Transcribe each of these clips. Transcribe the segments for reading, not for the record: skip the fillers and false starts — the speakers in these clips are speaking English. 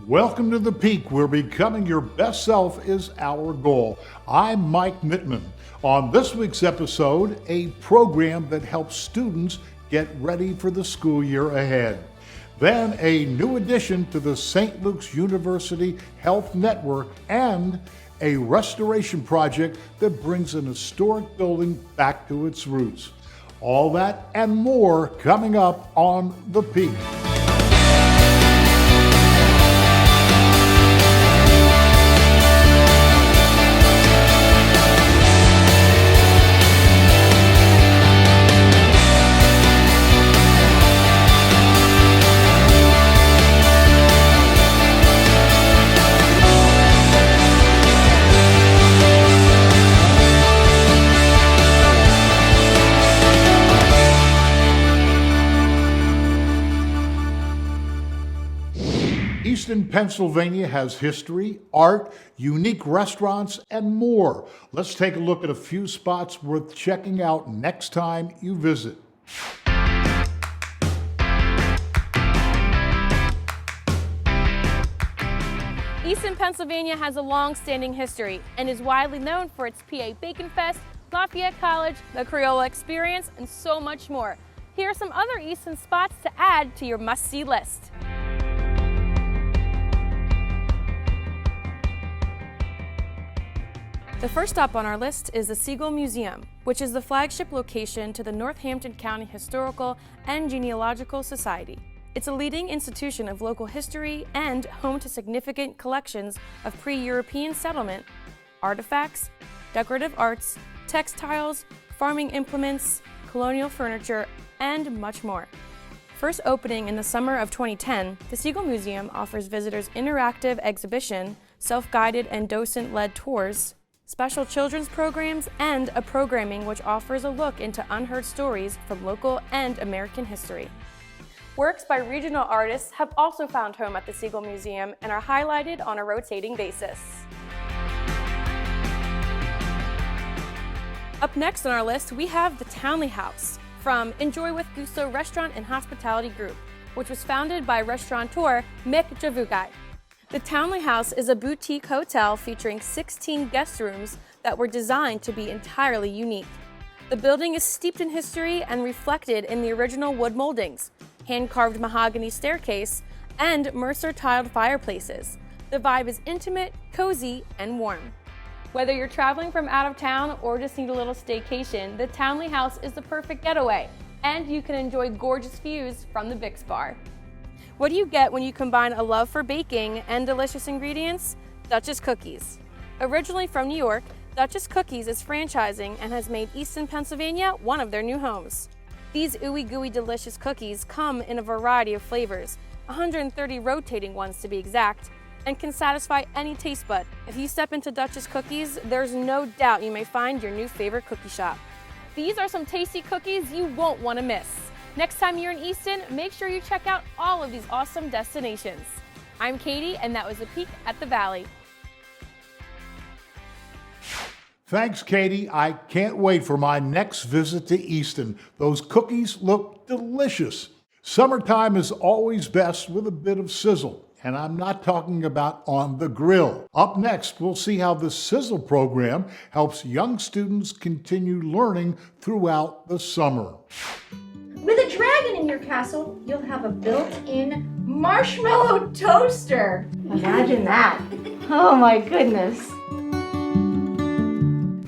Welcome to The Peak, where becoming your best self is our goal. I'm Mike Mittman. On this week's episode, a program that helps students get ready for the school year ahead. Then a new addition to the St. Luke's University Health Network and a restoration project that brings an historic building back to its roots. All that and more coming up on The Peak. Easton, Pennsylvania has history, art, unique restaurants, and more. Let's take a look at a few spots worth checking out next time you visit. Easton, Pennsylvania has a long-standing history and is widely known for its PA Bacon Fest, Lafayette College, the Crayola Experience, and so much more. Here are some other Easton spots to add to your must-see list. The first stop on our list is the Siegel Museum, which is the flagship location to the Northampton County Historical and Genealogical Society. It's a leading institution of local history and home to significant collections of pre-European settlement, artifacts, decorative arts, textiles, farming implements, colonial furniture, and much more. First opening in the summer of 2010, the Siegel Museum offers visitors interactive exhibition, self-guided and docent-led tours, special children's programs, and a programming which offers a look into unheard stories from local and American history. Works by regional artists have also found home at the Siegel Museum and are highlighted on a rotating basis. Up next on our list, we have the Townley House from Enjoy with Gusto Restaurant and Hospitality Group, which was founded by restaurateur Mick Javukai. The Townley House is a boutique hotel featuring 16 guest rooms that were designed to be entirely unique. The building is steeped in history and reflected in the original wood moldings, hand-carved mahogany staircase, and Mercer-tiled fireplaces. The vibe is intimate, cozy, and warm. Whether you're traveling from out of town or just need a little staycation, the Townley House is the perfect getaway, and you can enjoy gorgeous views from the Vicks Bar. What do you get when you combine a love for baking and delicious ingredients? Duchess Cookies. Originally from New York, Duchess Cookies is franchising and has made Easton, Pennsylvania one of their new homes. These ooey gooey delicious cookies come in a variety of flavors, 130 rotating ones to be exact, and can satisfy any taste bud. If you step into Duchess Cookies, there's no doubt you may find your new favorite cookie shop. These are some tasty cookies you won't want to miss. Next time you're in Easton, make sure you check out all of these awesome destinations. I'm Katie, and that was a peek at the Valley. Thanks, Katie. I can't wait for my next visit to Easton. Those cookies look delicious. Summertime is always best with a bit of sizzle, and I'm not talking about on the grill. Up next, we'll see how the Sizzle program helps young students continue learning throughout the summer. With a dragon in your castle, you'll have a built-in marshmallow toaster. Imagine that. Oh my goodness.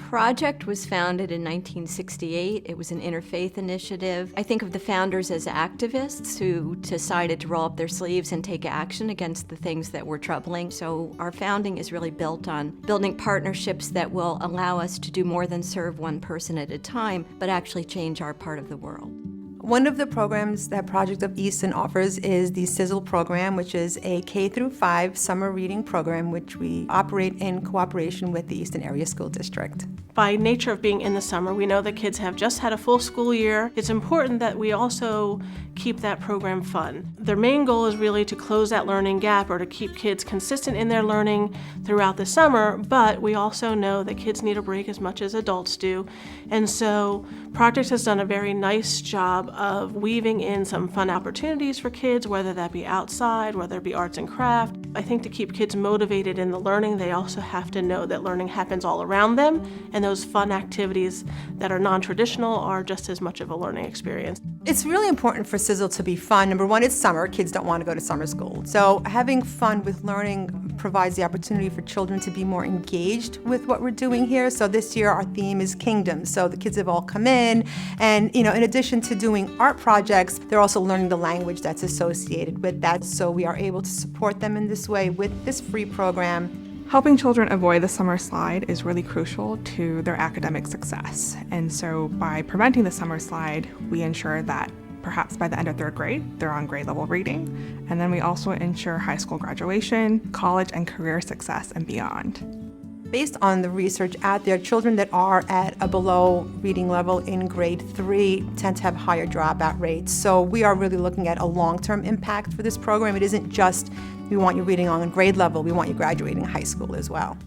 Project was founded in 1968. It was an interfaith initiative. I think of the founders as activists who decided to roll up their sleeves and take action against the things that were troubling. So our founding is really built on building partnerships that will allow us to do more than serve one person at a time, but actually change our part of the world. One of the programs that Project of Easton offers is the Sizzle Program, which is a K-5 summer reading program which we operate in cooperation with the Easton Area School District. By nature of being in the summer, we know that kids have just had a full school year. It's important that we also keep that program fun. Their main goal is really to close that learning gap or to keep kids consistent in their learning throughout the summer, but we also know that kids need a break as much as adults do. And so Project has done a very nice job of weaving in some fun opportunities for kids, whether that be outside, whether it be arts and craft. I think to keep kids motivated in the learning, they also have to know that learning happens all around them, and those fun activities that are non-traditional are just as much of a learning experience. It's really important for Sizzle to be fun. Number one, it's summer. Kids don't want to go to summer school. So having fun with learning provides the opportunity for children to be more engaged with what we're doing here. So this year our theme is Kingdom. So the kids have all come in, and in addition to doing art projects, they're also learning the language that's associated with that. So we are able to support them in this way with this free program. Helping children avoid the summer slide is really crucial to their academic success. And so by preventing the summer slide, we ensure that perhaps by the end of third grade, they're on grade level reading. And then we also ensure high school graduation, college and career success, and beyond. Based on the research out there, children that are at a below reading level in grade 3 tend to have higher dropout rates. So we are really looking at a long-term impact for this program. It isn't just we want you reading on grade level, we want you graduating high school as well.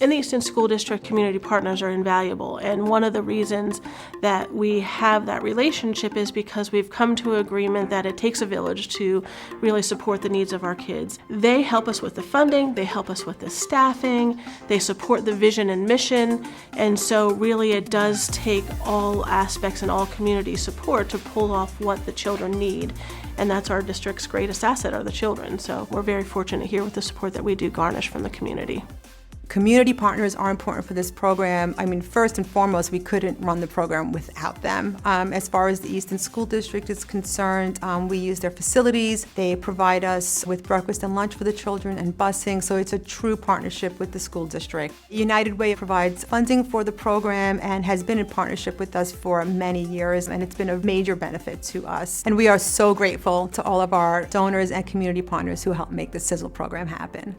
In the Easton School District, community partners are invaluable, and one of the reasons that we have that relationship is because we've come to an agreement that it takes a village to really support the needs of our kids. They help us with the funding, they help us with the staffing, they support the vision and mission, and so really it does take all aspects and all community support to pull off what the children need. And that's our district's greatest asset, are the children. So we're very fortunate here with the support that we do garnish from the community. Community partners are important for this program. I mean, first and foremost, we couldn't run the program without them. As far as the Easton School District is concerned, we use their facilities. They provide us with breakfast and lunch for the children and busing, so it's a true partnership with the school district. United Way provides funding for the program and has been in partnership with us for many years, and it's been a major benefit to us. And we are so grateful to all of our donors and community partners who help make the Sizzle program happen.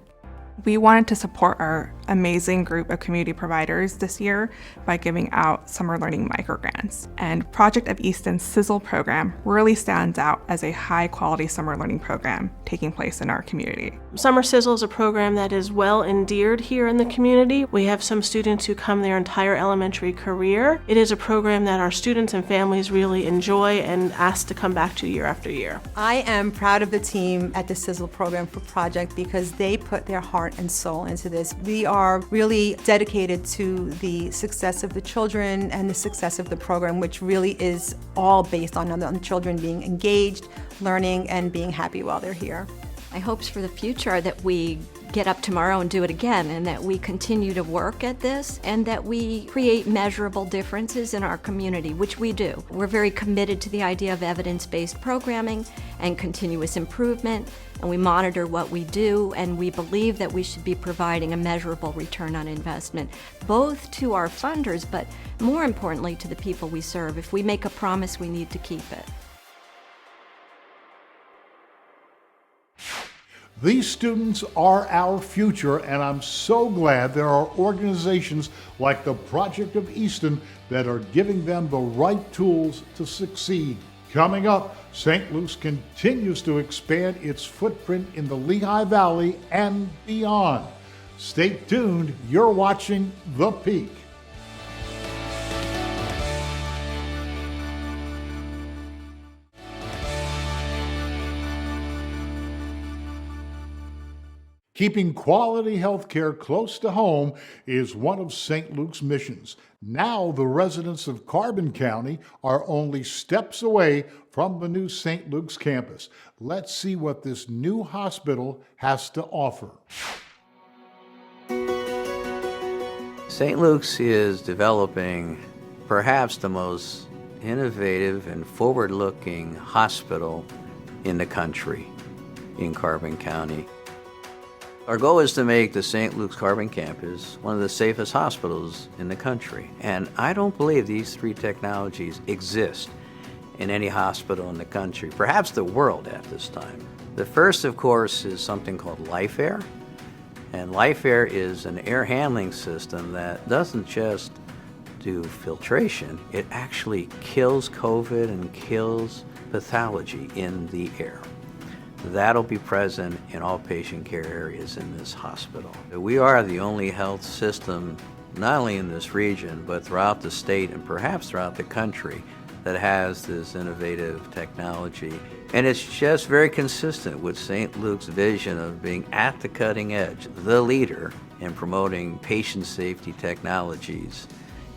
We wanted to support our amazing group of community providers this year by giving out summer learning microgrants. And Project of Easton's Sizzle program really stands out as a high-quality summer learning program taking place in our community. Summer Sizzle is a program that is well endeared here in the community. We have some students who come their entire elementary career. It is a program that our students and families really enjoy and ask to come back to year after year. I am proud of the team at the Sizzle program for Project because they put their heart and soul into this. We are really dedicated to the success of the children and the success of the program, which really is all based on the children being engaged, learning, and being happy while they're here. My hopes for the future are that we get up tomorrow and do it again, and that we continue to work at this, and that we create measurable differences in our community, which we do. We're very committed to the idea of evidence-based programming and continuous improvement, and we monitor what we do, and we believe that we should be providing a measurable return on investment, both to our funders, but more importantly to the people we serve. If we make a promise, we need to keep it. These students are our future, and I'm so glad there are organizations like the Project of Easton that are giving them the right tools to succeed. Coming up, St. Luke's continues to expand its footprint in the Lehigh Valley and beyond. Stay tuned, you're watching The Peak. Keeping quality health care close to home is one of St. Luke's missions. Now the residents of Carbon County are only steps away from the new St. Luke's campus. Let's see what this new hospital has to offer. St. Luke's is developing perhaps the most innovative and forward-looking hospital in the country in Carbon County. Our goal is to make the St. Luke's Carbon campus one of the safest hospitals in the country. And I don't believe these three technologies exist in any hospital in the country, perhaps the world at this time. The first, of course, is something called LifeAir. And LifeAir is an air handling system that doesn't just do filtration, it actually kills COVID and kills pathology in the air. That'll be present in all patient care areas in this hospital. We are the only health system, not only in this region, but throughout the state and perhaps throughout the country, that has this innovative technology. And it's just very consistent with St. Luke's vision of being at the cutting edge, the leader in promoting patient safety technologies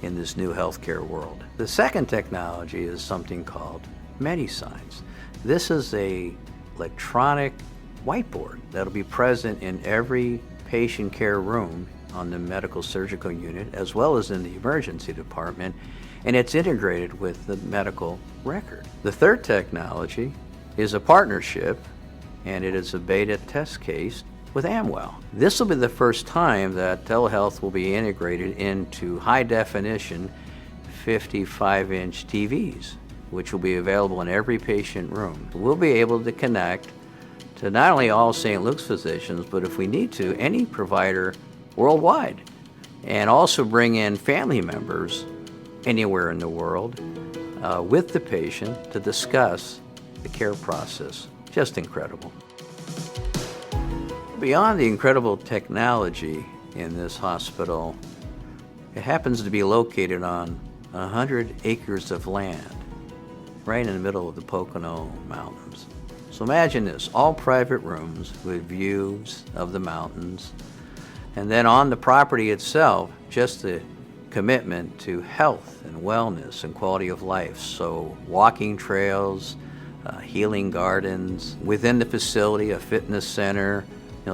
in this new healthcare world. The second technology is something called MediSigns. This is a electronic whiteboard that'll be present in every patient care room on the medical surgical unit as well as in the emergency department, and it's integrated with the medical record. The third technology is a partnership, and it is a beta test case with Amwell. This will be the first time that telehealth will be integrated into high-definition 55-inch TVs, which will be available in every patient room. We'll be able to connect to not only all St. Luke's physicians, but if we need to, any provider worldwide, and also bring in family members anywhere in the world with the patient to discuss the care process. Just incredible. Beyond the incredible technology in this hospital, it happens to be located on 100 acres of land right in the middle of the Pocono Mountains. So imagine this, all private rooms with views of the mountains, and then on the property itself, just the commitment to health and wellness and quality of life. So walking trails, healing gardens, within the facility, a fitness center,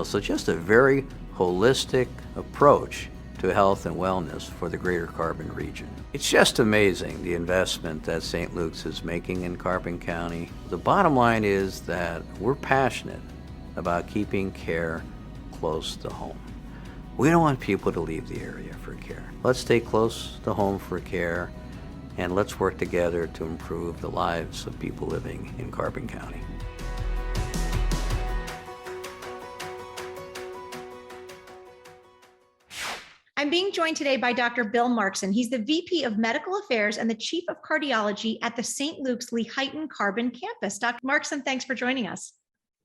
so just a very holistic approach to health and wellness for the greater Carbon region. It's just amazing the investment that St. Luke's is making in Carbon County. The bottom line is that we're passionate about keeping care close to home. We don't want people to leave the area for care. Let's stay close to home for care, and let's work together to improve the lives of people living in Carbon County. I'm being joined today by Dr. Bill Markson. He's the VP of Medical Affairs and the Chief of Cardiology at the St. Luke's Lehighton Carbon Campus. Dr. Markson, thanks for joining us.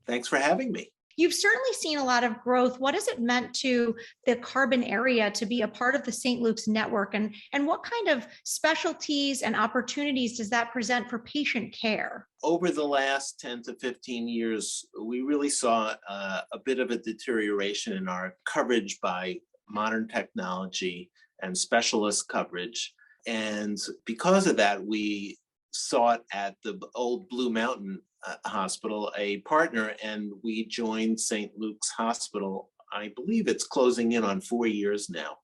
Thanks for having me. You've certainly seen a lot of growth. What has it meant to the Carbon area to be a part of the St. Luke's network? And what kind of specialties and opportunities does that present for patient care? Over the last 10 to 15 years, we really saw a bit of a deterioration in our coverage by modern technology and specialist coverage. And because of that, we sought at the old Blue Mountain Hospital a partner, and we joined St. Luke's Hospital. I believe it's closing in on 4 years now.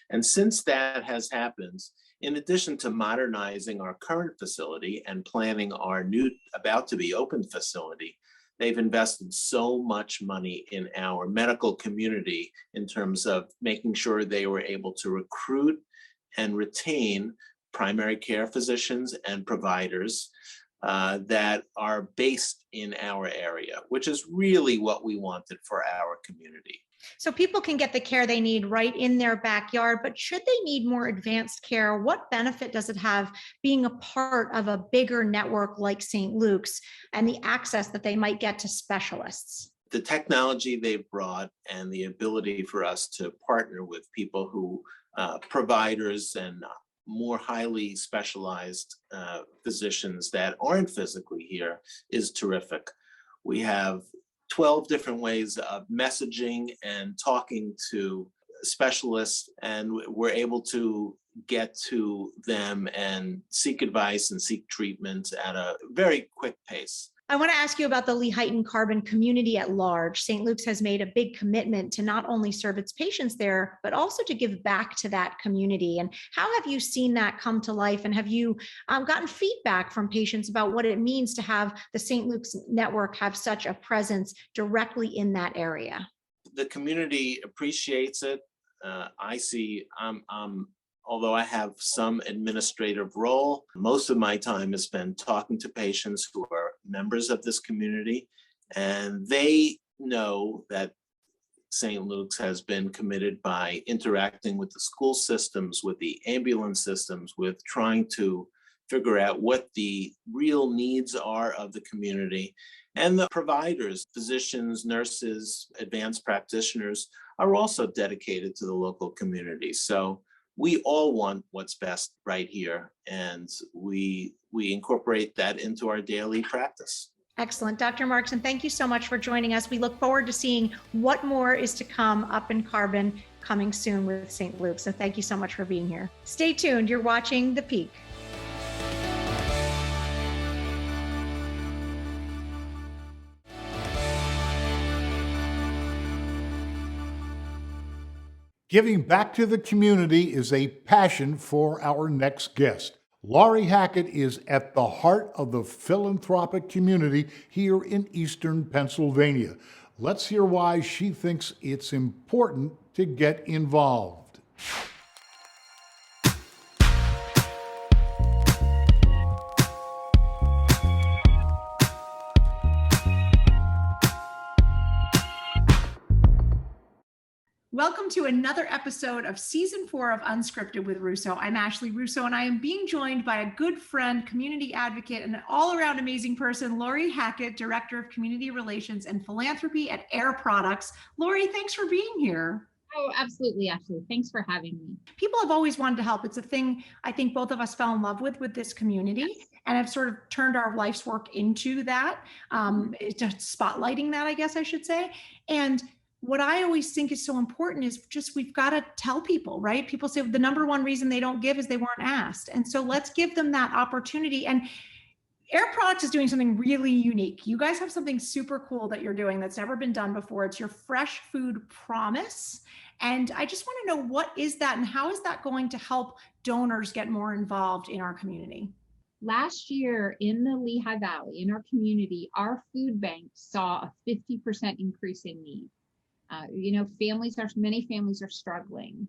And since that has happened, in addition to modernizing our current facility and planning our new about to be open facility, they've invested so much money in our medical community in terms of making sure they were able to recruit and retain primary care physicians and providers that are based in our area, which is really what we wanted for our community. So people can get the care they need right in their backyard, but should they need more advanced care, what benefit does it have being a part of a bigger network like St. Luke's and the access that they might get to specialists? The technology they've brought and the ability for us to partner with people who, providers and more highly specialized physicians that aren't physically here is terrific. We have 12 different ways of messaging and talking to specialists, and we're able to get to them and seek advice and seek treatment at a very quick pace. I want to ask you about the Lehighton Carbon community at large. St. Luke's has made a big commitment to not only serve its patients there, but also to give back to that community. And how have you seen that come to life? And have you gotten feedback from patients about what it means to have the St. Luke's network have such a presence directly in that area? The community appreciates it. Although I have some administrative role, most of my time is spent talking to patients who are members of this community, and they know that St. Luke's has been committed by interacting with the school systems, with the ambulance systems, with trying to figure out what the real needs are of the community. And the providers, physicians, nurses, advanced practitioners are also dedicated to the local community. So we all want what's best right here, and we incorporate that into our daily practice. Excellent. Dr. Markson, thank you so much for joining us. We look forward to seeing what more is to come up in Carbon coming soon with St. Luke's. So thank you so much for being here. Stay tuned. You're watching The Peak. Giving back to the community is a passion for our next guest. Laurie Hackett is at the heart of the philanthropic community here in Eastern Pennsylvania. Let's hear why she thinks it's important to get involved. Welcome to another episode of Season 4 of Unscripted with Russo. I'm Ashley Russo, and I am being joined by a good friend, community advocate, and an all-around amazing person, Laurie Hackett, Director of Community Relations and Philanthropy at Air Products. Laurie, thanks for being here. Oh, absolutely, Ashley. Thanks for having me. People have always wanted to help. It's a thing I think both of us fell in love with this community, and have sort of turned our life's work into that, just spotlighting that, I guess I should say. And what I always think is so important is just, we've got to tell people, right? People say the number one reason they don't give is they weren't asked. And so let's give them that opportunity. And Air Products is doing something really unique. You guys have something super cool that you're doing that's never been done before. It's your Fresh Food Promise. And I just want to know, what is that and how is that going to help donors get more involved in our community? Last year in the Lehigh Valley, in our community, our food bank saw a 50% increase in need. Many families are struggling,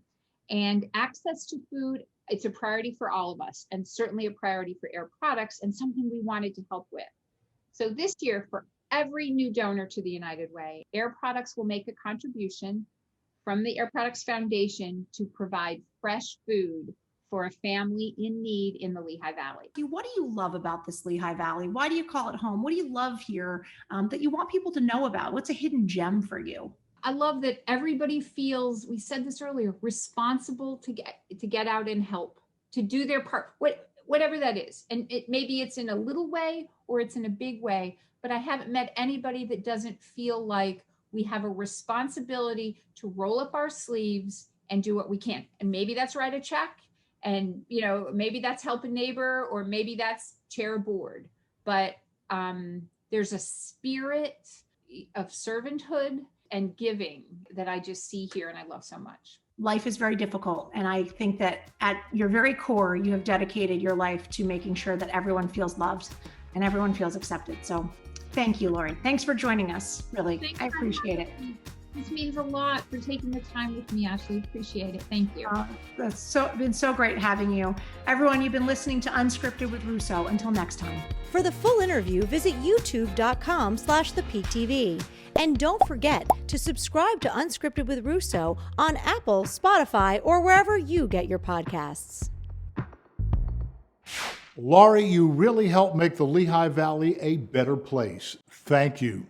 and access to food, it's a priority for all of us, and certainly a priority for Air Products, and something we wanted to help with. So this year, for every new donor to the United Way, Air Products will make a contribution from the Air Products Foundation to provide fresh food for a family in need in the Lehigh Valley. What do you love about this Lehigh Valley? Why do you call it home? What do you love here that you want people to know about? What's a hidden gem for you? I love that everybody feels, we said this earlier, responsible to get out and help, to do their part, whatever that is. And maybe it's in a little way or it's in a big way, but I haven't met anybody that doesn't feel like we have a responsibility to roll up our sleeves and do what we can. And maybe that's write a check, and maybe that's help a neighbor, or maybe that's chair a board. But there's a spirit of servanthood and giving that I just see here, and I love so much. Life is very difficult, and I think that at your very core, you have dedicated your life to making sure that everyone feels loved and everyone feels accepted. So thank you, Laurie. Thanks for joining us. Really, I appreciate it. This means a lot for taking the time with me, Ashley. Appreciate it. Thank you. It's been so great having you. Everyone, you've been listening to Unscripted with Russo. Until next time. For the full interview, visit youtube.com/thepeaktv. And don't forget to subscribe to Unscripted with Russo on Apple, Spotify, or wherever you get your podcasts. Laurie, you really helped make the Lehigh Valley a better place. Thank you.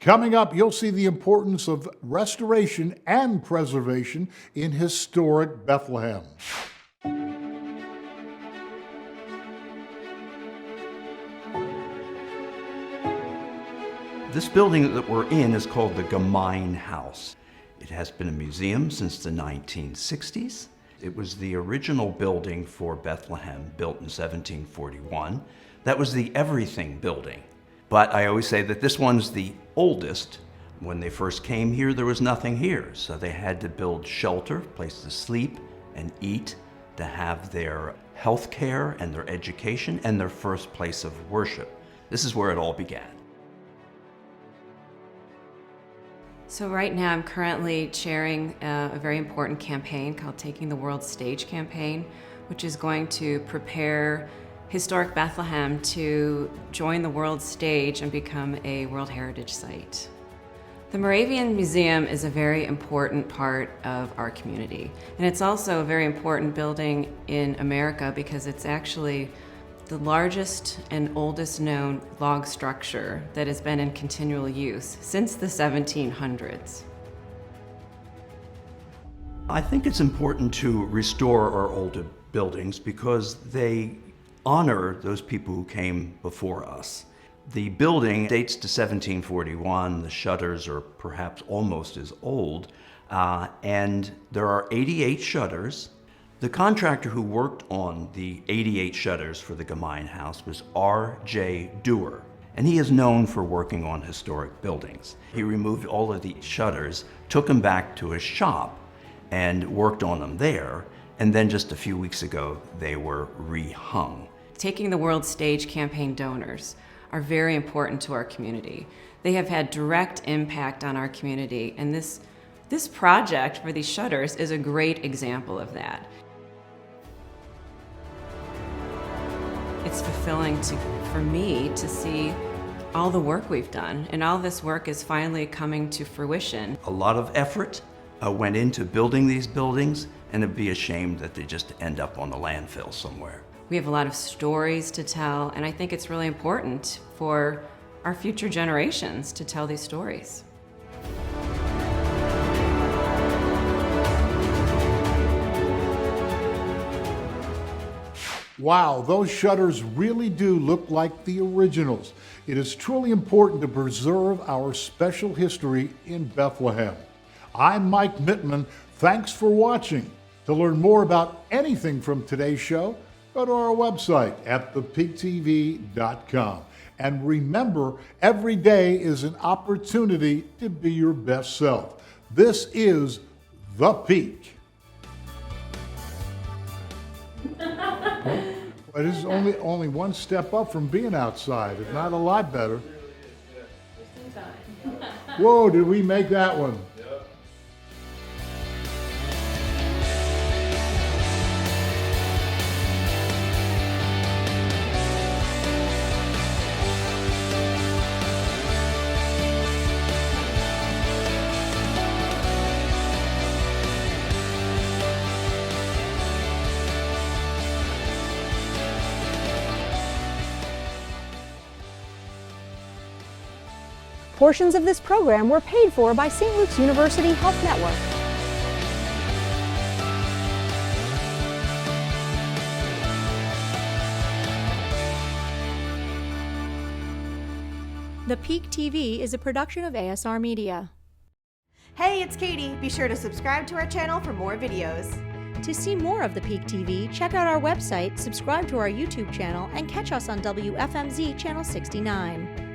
Coming up, you'll see the importance of restoration and preservation in historic Bethlehem. This building that we're in is called the Townley House. It has been a museum since the 1960s. It was the original building for Bethlehem, built in 1741. That was the everything building. But I always say that this one's the oldest. When they first came here, there was nothing here. So they had to build shelter, place to sleep and eat, to have their health care and their education and their first place of worship. This is where it all began. So right now I'm currently chairing a very important campaign called Taking the World Stage campaign, which is going to prepare historic Bethlehem to join the world stage and become a World Heritage Site. The Moravian Museum is a very important part of our community, and it's also a very important building in America because it's actually the largest and oldest known log structure that has been in continual use since the 1700s. I think it's important to restore our older buildings because they honor those people who came before us. The building dates to 1741. The shutters are perhaps almost as old, and there are 88 shutters. The contractor who worked on the 88 shutters for the Gemein House was R.J. Dewar, and he is known for working on historic buildings. He removed all of the shutters, took them back to his shop, and worked on them there, and then just a few weeks ago, they were rehung. Taking the World Stage campaign donors are very important to our community. They have had direct impact on our community, and this project for these shutters is a great example of that. It's fulfilling for me to see all the work we've done, and all this work is finally coming to fruition. A lot of effort went into building these buildings, and it'd be a shame that they just end up on the landfill somewhere. We have a lot of stories to tell, and I think it's really important for our future generations to tell these stories. Wow, those shutters really do look like the originals. It is truly important to preserve our special history in Bethlehem. I'm Mike Mittman. Thanks for watching. To learn more about anything from today's show, go to our website at thepeaktv.com. And remember, every day is an opportunity to be your best self. This is The Peak. Well, this is only one step up from being outside. It's not a lot better. Whoa, did we make that one? Portions of this program were paid for by St. Luke's University Health Network. The Peak TV is a production of ASR Media. Hey, it's Katie. Be sure to subscribe to our channel for more videos. To see more of the Peak TV, check out our website, subscribe to our YouTube channel, and catch us on WFMZ Channel 69.